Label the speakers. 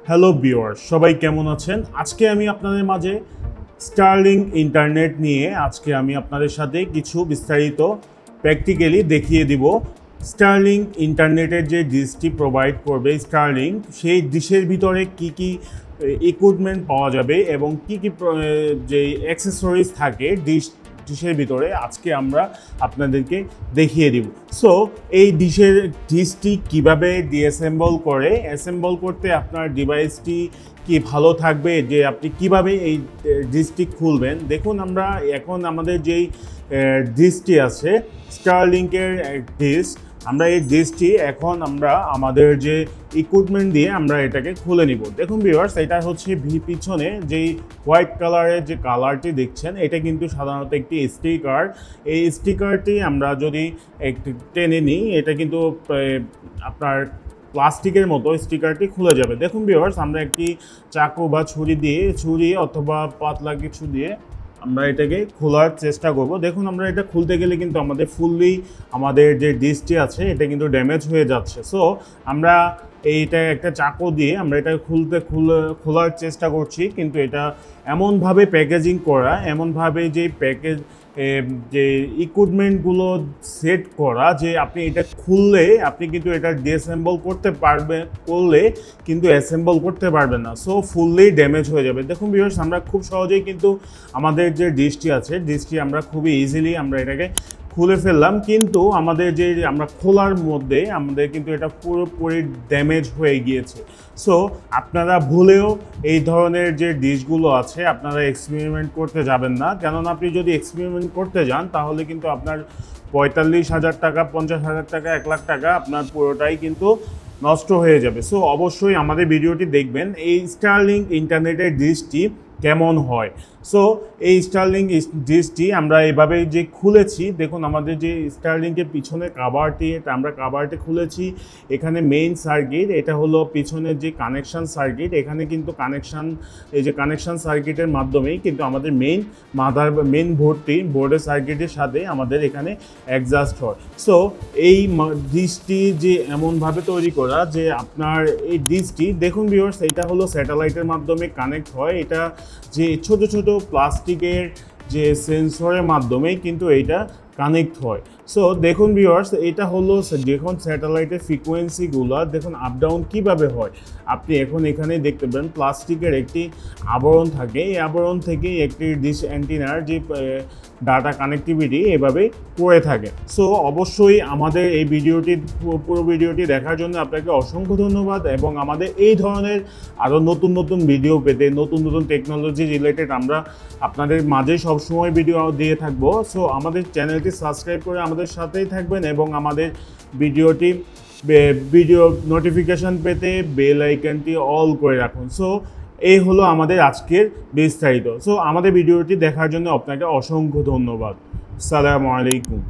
Speaker 1: Hello viewers, সবাই কেমন আছেন? আজকে আমি আপনাদের মাঝে স্টারলিং ইন্টারনেট নিয়ে আমি আপনাদের সাথে কিছু বিস্তারিত প্র্যাকটিক্যালি দেখিয়ে দিব। স্টারলিং ইন্টারনেটের যে ডিশটি প্রোভাইড করবে স্টারলিং, সেই ডিশের ভিতরে কি কি ইকুইপমেন্ট পাওয়া যাবে এবং কি কি যে অ্যাক্সেসরিজ থাকে ডিশের ভিতরে আজকে আমরা আপনাদেরকে দেখিয়ে দিব। সো এই ডিশটি কিভাবে অ্যাসেম্বল করতে আপনার ডিভাইসটি কি ভালো থাকবে, যে আপনি কিভাবে এই ডিশটি খুলবেন। দেখুন, আমরা এখন আমাদের যেই ডিশটি আছে স্টারলিংকের ডিশ, আমরা এই ডিশটি এখন আমাদের যে ইকুইপমেন্ট দিয়ে আমরা এটাকে খুলে নিব। দেখুন ভিউয়ার্স, এটা হচ্ছে পিছনে যেই হোয়াইট কালারের যে কালারটি দেখছেন, এটা কিন্তু সাধারণত একটি স্টিকার। এই স্টিকারটি আমরা যদি একটু টেনে নিই, এটা কিন্তু আপনার প্লাস্টিকের মতো স্টিকারটি খুলে যাবে। দেখুন ভিউয়ার্স, আমরা একটি চাকু বা ছুরি অথবা পাতলা কিছু দিয়ে আমরা এটাকে খোলার চেষ্টা করব। দেখুন, আমরা এটা খুলতে গেলে কিন্তু আমাদের যে ডিশটি আছে এটা কিন্তু ড্যামেজ হয়ে যাচ্ছে। সো আমরা এইটা একটা চাকু দিয়ে আমরা এটা খোলার চেষ্টা করছি, কিন্তু এটা এমনভাবে প্যাকেজিং করা, এমনভাবে যে ইকুইপমেন্টগুলো সেট করা যে আপনি এটা খুললে আপনি কিন্তু এটা ডিসঅ্যাসেম্বল করলে কিন্তু অ্যাসেম্বল করতে পারবেন না। সো ফুললি ড্যামেজ হয়ে যাবে। দেখুন ভিউয়ার্স, আমরা খুব সহজেই কিন্তু আমাদের যে ডিশটি আমরা খুবই ইজিলি আমরা এটাকে খুলে ফেললাম, কিন্তু আমরা খোলার মধ্যে আমাদের কিন্তু এটা পুরোপুরি ড্যামেজ হয়ে গিয়েছে। সো আপনারা ভুলেও এই ধরনের যে ডিশগুলো আছে আপনারা এক্সপেরিমেন্ট করতে যাবেন না, কেননা আপনি যদি এক্সপেরিমেন্ট করতে যান তাহলে কিন্তু আপনার 45,000 টাকা, 50,000 টাকা, 1 লাখ টাকা আপনার পুরোটাই কিন্তু নষ্ট হয়ে যাবে। সো অবশ্যই আমাদের ভিডিওটি দেখবেন, এই স্টারলিং ইন্টারনেটের ডিশটি কেমন হয়। সো এই স্টারলিং ডিশটি আমরা এভাবে যে খুলেছি, দেখুন আমাদের যে স্টারলিংকের পিছনে কাভারটি খুলেছি। এখানে মেইন সার্কিট, এটা হলো পিছনের যে কানেকশন সার্কিট। এখানে কিন্তু কানেকশন সার্কিটের মাধ্যমেই কিন্তু আমাদের মেইন বোর্ডের সার্কিটের সাথে আমাদের এখানে অ্যাডজাস্ট হয়। সো এই ডিশটি যে এমনভাবে তৈরি করা যে আপনার এই ডিশটি, দেখুন ভিউয়ার্স, এটা হলো স্যাটেলাইটের মাধ্যমে কানেক্ট হয়। এটা যে ছোট ছোট প্লাস্টিকের যে সেন্সরের মাধ্যমে কিন্তু এইটা কানেক্ট হয়। সো দেখুন ভিউয়ার্স, এটা হলো যখন স্যাটেলাইটের ফ্রিকোয়েন্সিগুলো দেখুন আপ ডাউন কীভাবে হয়। আপনি এখন এখানে দেখতে পাবেন প্লাস্টিকের একটি আবরণ থাকে, এই আবরণ থেকে একটি ডিশ অ্যান্টিনার যে ডাটা কানেক্টিভিটি এভাবে করে থাকে। সো অবশ্যই আমাদের এই পুরো ভিডিওটি দেখার জন্য আপনাকে অসংখ্য ধন্যবাদ, এবং আমাদের এই ধরনের আরও নতুন নতুন ভিডিও পেতে, নতুন নতুন টেকনোলজি রিলেটেড আমরা আপনাদের মাঝে সবসময় ভিডিও দিয়ে থাকবো। সো আমাদের চ্যানেলটি সাবস্ক্রাইব করে আমাদের সাথেই থাকবেন, এবং আমাদের ভিডিও নোটিফিকেশন পেতে বেল আইকনটি অল করে রাখুন। সো এই হলো আমাদের আজকের বিস্তারিত। সো আমাদের ভিডিওটি দেখার জন্য আপনাকে অসংখ্য ধন্যবাদ। আসসালামু আলাইকুম।